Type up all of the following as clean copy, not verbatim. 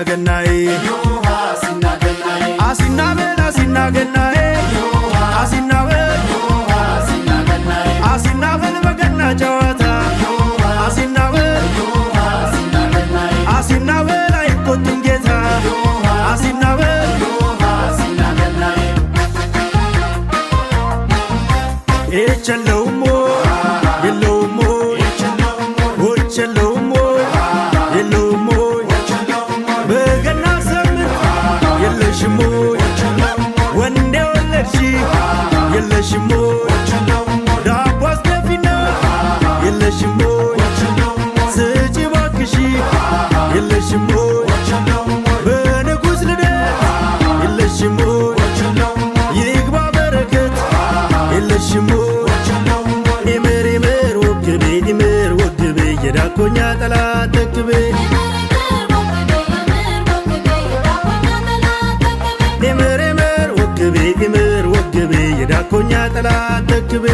ገናዬ አሲናበል ገናዬ አሲናበል በገና ጨዋታ አሲናበል አይቆጡም ጌታ አሲናበል የለውም የለውም ወች የለውም የለውም በገና ዘመን የለሽም ወንዴ ወለድሽ የለሽም ዳቦ አስደፊና የለሽም ስጪ ባክሽ የለሽም በንጉሥ ልደት የለሽም ይግባ በረከት የለሽም ኢምር ኢምር ወግቤ የዳኮኛ ጠላት ተክቤ ኢምር ወግቤ የዳኮኛ ጠላት ተክቤ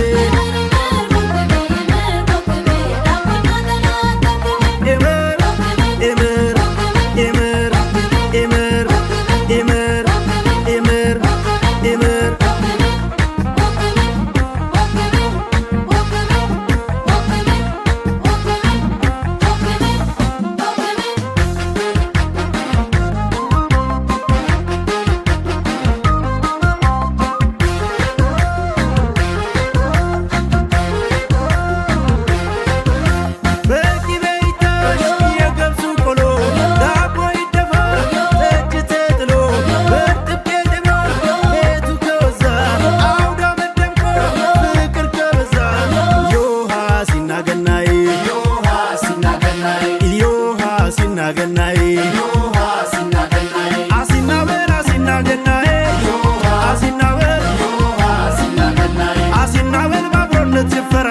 አሲናበል ባብሮነት ጭፈራ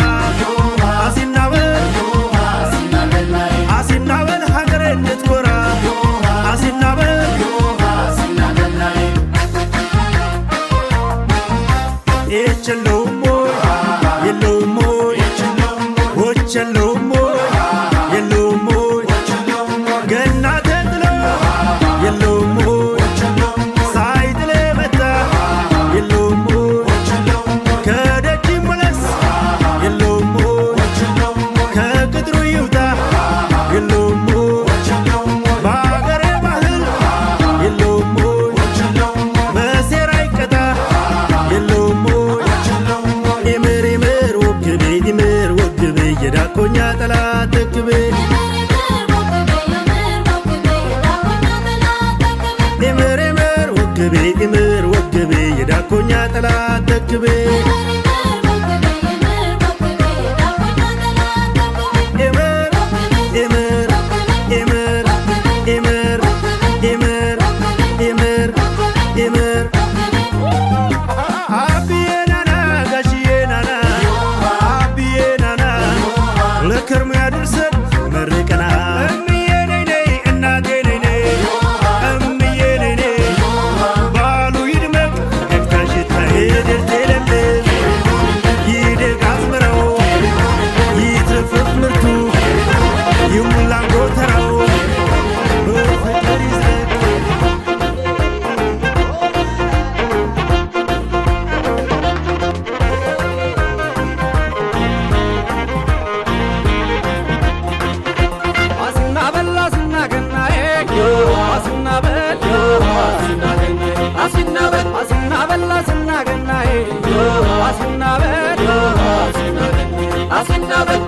አሲናበል ሀገሬ እንድትኮራ አሲናበል የለውም የለውም ወች የለውም የለውም ገና ተጥሎ የለውም ሳይጥል መጣ የለውም ከደጅ መለስ የለውም ከቅጥሩ ይውጣ የለውም በአገሬ ባህል የለውም በሴራ ይቀጣ የለውም ኢምር ወግቤ የዳኮኛ ጠላት ተክቤ ኢምር ወግቤ የዳኮኛ ጠላት ተክቤ ለከርሞ ያድርሰን መርቀና እምዬ ነይ እናቴ ነይ እምዬ ነይ ባሉ ይድመቅ ፈገግታሽ ይታይ ደርቴ ለምለም ይደግ አዝመራው ይትረፍረፍ ምርቱ ይሙላ ጎተራው በፍቅር ይዝለቅ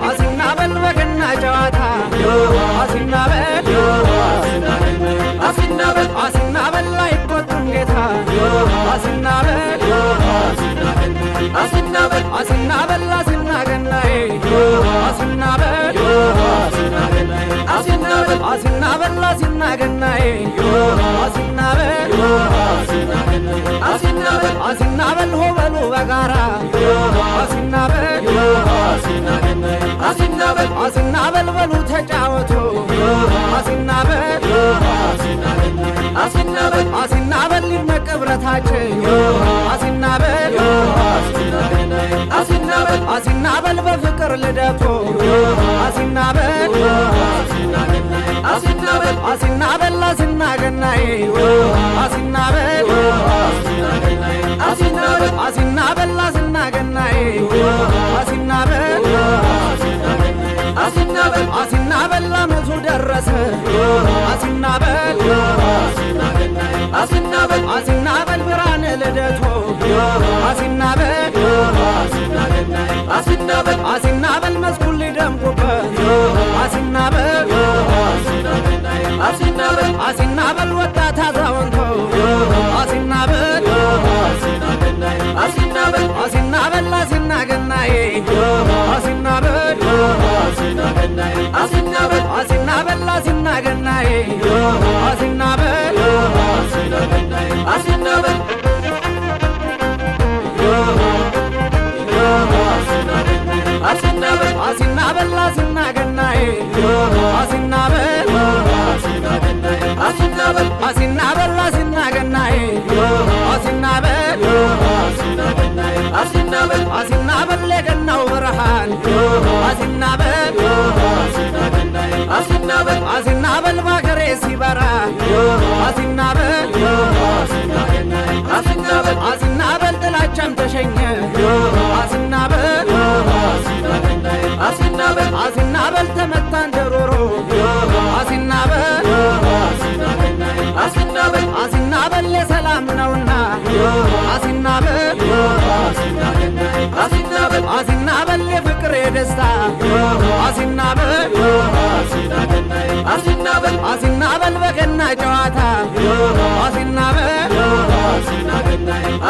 አሲናበል በገና ጨዋታ አሲናበል አይቆጡም ጌታ አሲናበል ገናዬ አሲናበል ገናዬ አሲናበል ሆበሉ በጋራ አሲናበል በሉ ተጫወቱ አሲናበል ይድመቅ ብረታችን አሲናበል በፍቅር ልደቱ አሲናበል አሲናገናዬ አሲናበል አሲናበል አሲናበል አሲናገናዬ አሲናበል አሲናበል አሲናበል አመቱ ደረሰ አሲናበል አሲናበል አሲናበል ብርሃነ ልደቱ አሲናበል አሲናበል አሲናበል መስኩን ሊደምቁበት አሲናበል አሲናበል አሲናበል ወጣት አዛውንቶ አሲናበል አሲናበል አሲናበል አሲናገናዬ አሲናበል አሲናበል አሲናበል አሲናገናዬ አሲናበል አሲናበል አሲናበል አሲናበል አሲናገናዬ አሲናበል አሲናበል አሲናበል አሲናገናዬ አሲናበል አሲናበል አሲናበል የገናው ብርሃን አሲናበል አሲናበል አሲናበል ባገሬ ሲበራ አሲናበል አሲናበል አሲናበል ጥላቻም ተሸኘ አሲናበል አሲናበል አሲናበል ተመታን ደሮሮ አሲናበል አሲናበል አሲናበል የሰላም ነውና አሲናበል አሲናበል አሲናበል የፍቅር የደስታ አሲናበል አሲናበል አሲናበል በገና ጨዋታ አሲናበል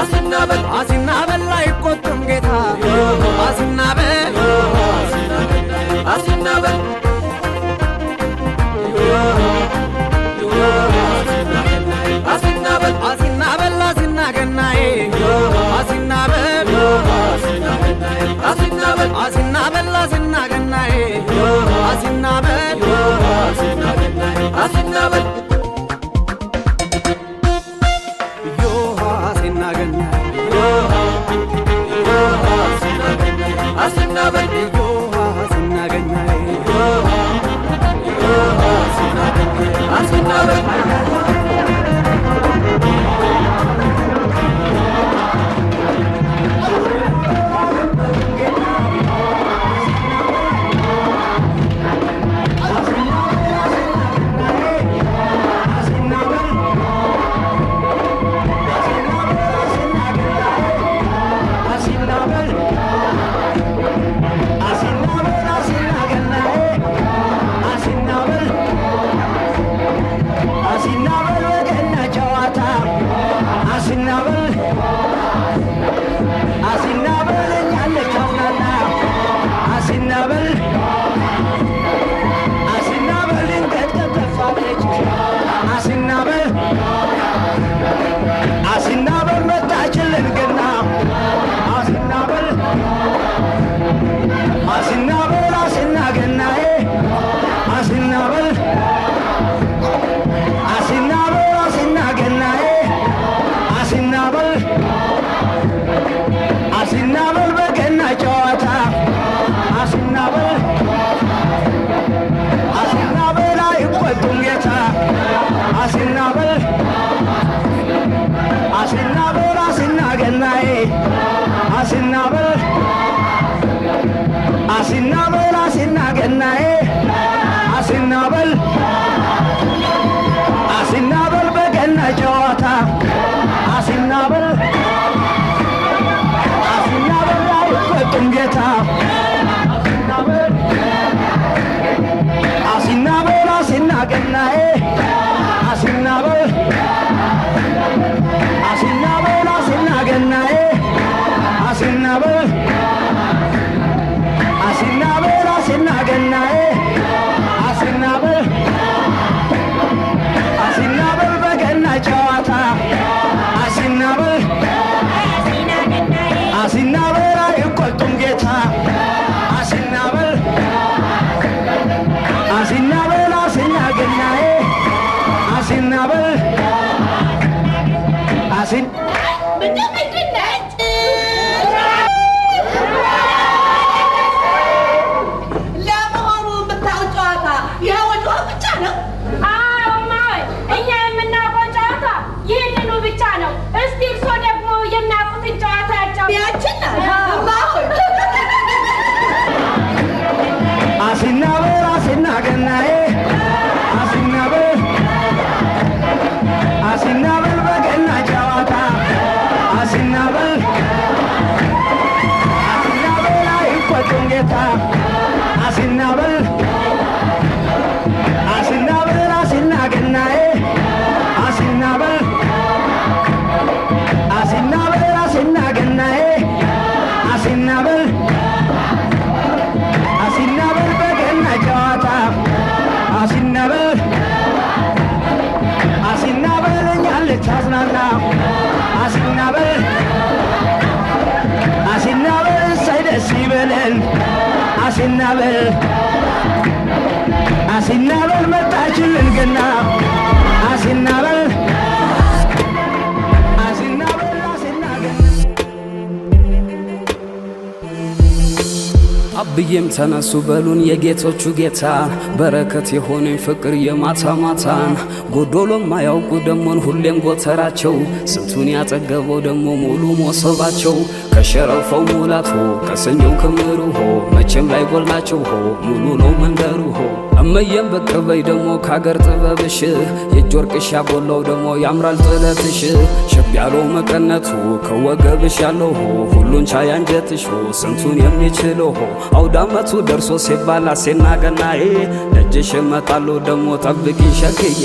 አሲናበል አሲናበል አይቆጡም ጌታ አሲናበል አሲናበል አሲናበል አሲናበል አሲናገናዬ አሲናበል አሲናበል አሲናበል አሲናገናዬ አሲናበል አሲናበል ዮሃ አሲናገናዬ አሲናበል ዮሃ አሲናገናዬ አሲናበል አሲናበል አሲናገናዬ አሲናበል አሲናበል በገና ጨዋታ አሲናበል አሲናበል አይቆጡም ጌታ አሲናበል አሲናገናዬ አሲናበል አሲናበል አሲናገናዬ አሲናበል አሲናበል አሲናገናዬ አሲናበል አሲናበል በገና ጨዋታ አሲናበል አሲናበል አይቆጡም ጌታ አሲናበል አሲናበል አሲናገናዬ አሲናበል አሲን ለመሆኑ የምታውቅ ጨዋታ ይኸው ብቻ ነው? አዎ ማይ ጨዋታ አሲናበል አሲናበል አሲና ገናዬ አሲናበል አሲናበል አሲና ገናዬ አሲናበል አሲናበል በገና ጨዋታ አሲናበል አሲናበል እኛን ልታዝናና አሲናበል አሲናበል እሰይ ደስ ይበለን አሲናበል አሲናበል መጣችልን ገና አሲናበል አሲናበል አሲናገና አብዬም ተነሱ በሉን የጌቶቹ ጌታ በረከት የሆነኝ ፍቅር የማታ ማታን ጎዶሎም ማያውቁ ደሞን ሁሌም ጎተራቸው ስንቱን ያጠገበው ደሞ ሙሉ ሞሰባቸው ከሸረፈው ሙላት ሆ ከሰኞው ክምሩ ሆ መቼም ላይ ጎልናቸው ሆ ሙሉ ነው መንደሩ ሆ እመየም በቅበይ ደሞ ካገር ጥበብሽ የእጅ ወርቅሽ ያጎላው ደሞ ያምራል ጥለትሽ ሸብ ያለው መቀነቱ ከወገብሽ ያለው ሆ ሁሉን ቻይ አንጀትሽ ሆ ስንቱን የሚችለው ሆ አውዳመቱ ደርሶ ሲባል አሴና ገናዬ ደጅሽ እመጣለሁ ደሞ ጠብቂ ሸክዬ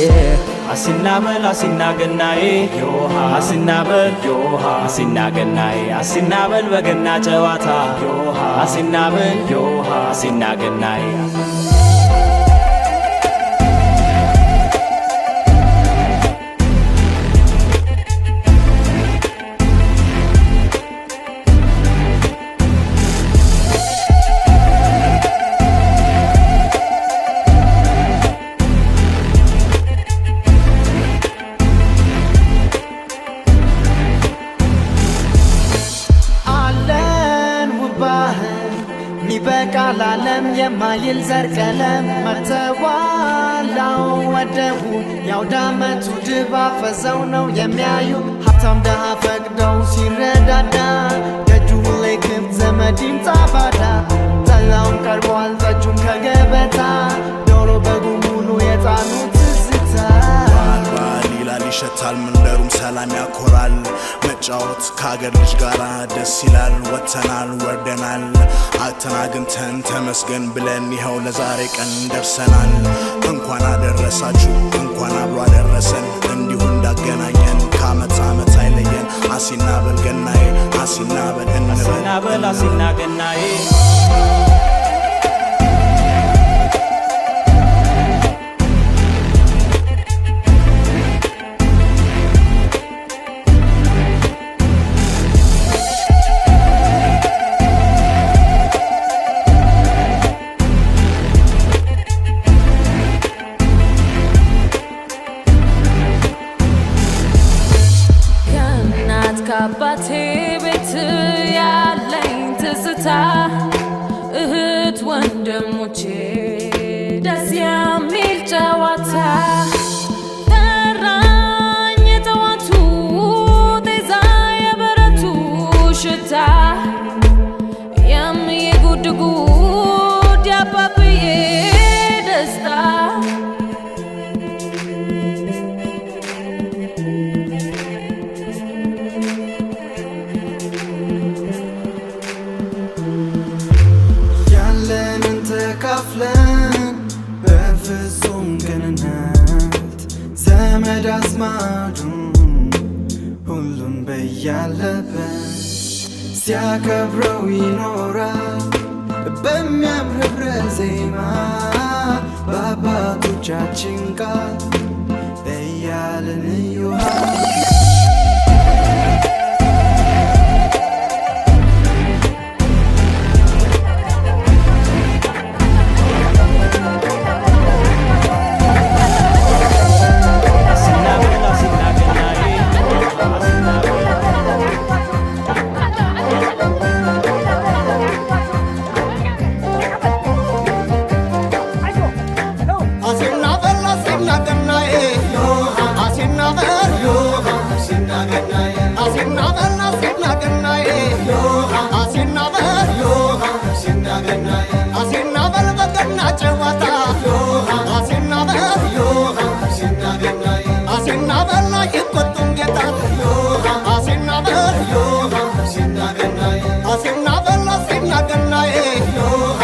አሲናበል አሲና ገናዬ ዮሃ አሲናበል ዮሃ አሲና ገናዬ አሲናበል በገና ጨዋታ ዮሃ አሲናበል ዮሃ አሲና ገናዬ ይበቃል ዓለም የማይል ዘር ቀለም መተዋላው ወደቡ ያውዳመቱ ድባብ ፈዘው ነው የሚያዩ ሀብታም ደሃ ፈቅደው ሲረዳዳ ደጁ ላይ ክፍት ዘመድ ይምጣ ባዳ ጠላውን ቀርቧል ጠጁም ከገበታ ዶሮ በጉ ሙሉ የጣኑት ትዝታ ባል ይላል ይሸታል መንደሩም ሰላም ያኮራል መጫወት ከአገር ልጅ ጋር ደስ ይላል ወጥተናል ወርደናል አተን አግኝተን ተመስገን ብለን ይኸው ለዛሬ ቀን ደርሰናል እንኳን አደረሳችሁ እንኳን አብሮ አደረሰን እንዲሁ እንዳገናኘን ከዓመት ዓመት አይለየን አሲናበል ገናዬ አሲናበል እንበል አሲናበል አሲና ገናዬ ከአባቴ ቤት ያለኝ ትዝታ እህት ወንድሞቼ ደስ የሚል ጨዋታ ጠራኝ የጠዋቱ ጤዛ የበረቱ ሽታ የምዬ ጉድ ጉድ ያባብዬ ደስታ ተካፍለን በፍጹም ቅንነት ዘመድ አዝማዱ ሁሉም በያለበት ሲያከብረው ይኖራል በሚያምር ህብረ ዜማ በአባቶቻችን ቃል እያልን እዩሃ Yo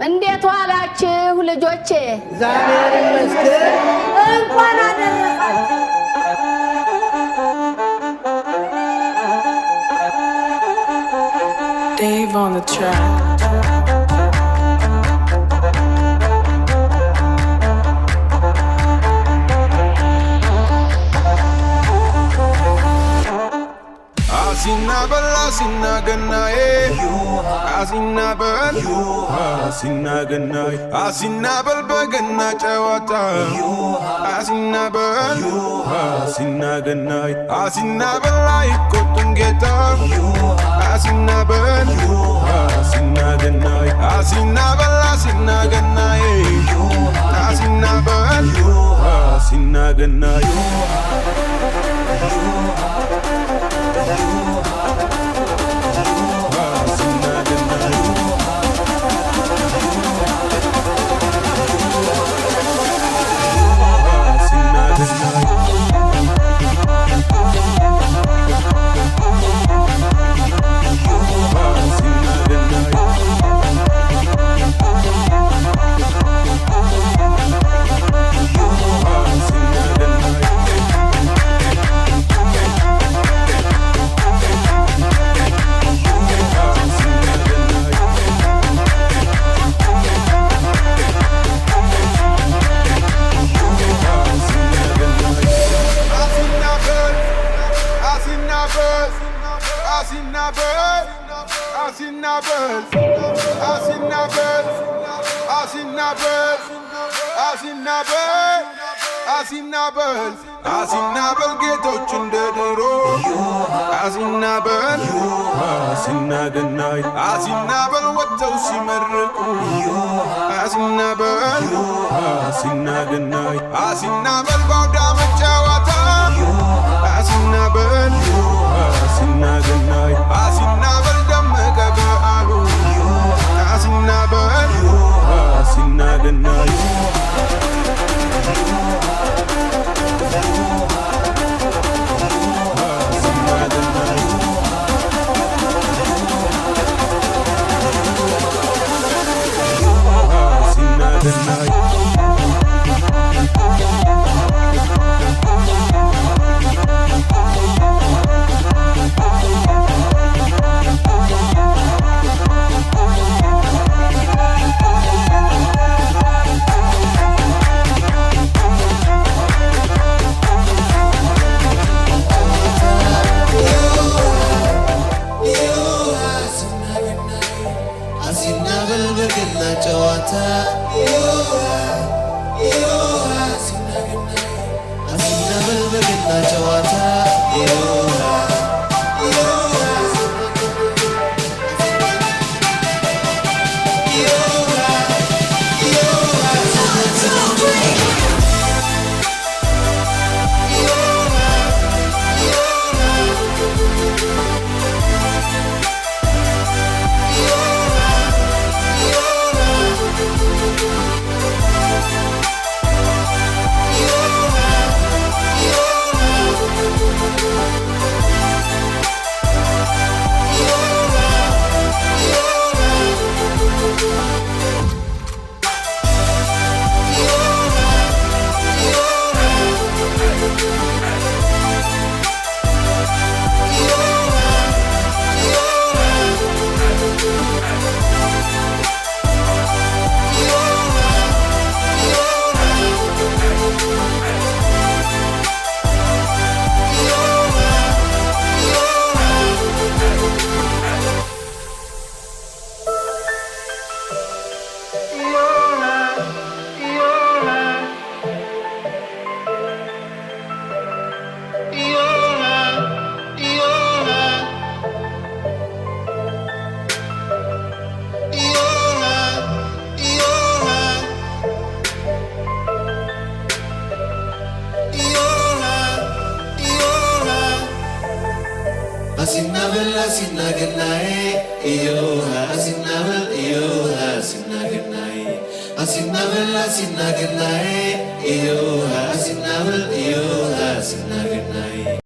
እንዴት ዋላችሁ ልጆቼ? እግዚአብሔር ይመስገን። እንኳን አደረሳችሁ። Dave on the track. Asina ganaye, asina bel, asina ganaye, asina bel bagana chawata, asina bel, asina ganaye, asina bel like kotungeta, asina bel, asina ganaye, asina bel, asina ganaye, asina bel, asina ganaye. Asinabel getoch inde diro Asinabel Asinaganay Asinabel wattaw simarqu Asinabel Asinaganay Asinabel bawda machawata Asinabel Asinaganay Asinabel dammaga ba'alu Asinabel Asinaganay Asinabel, asinabel, asinabel,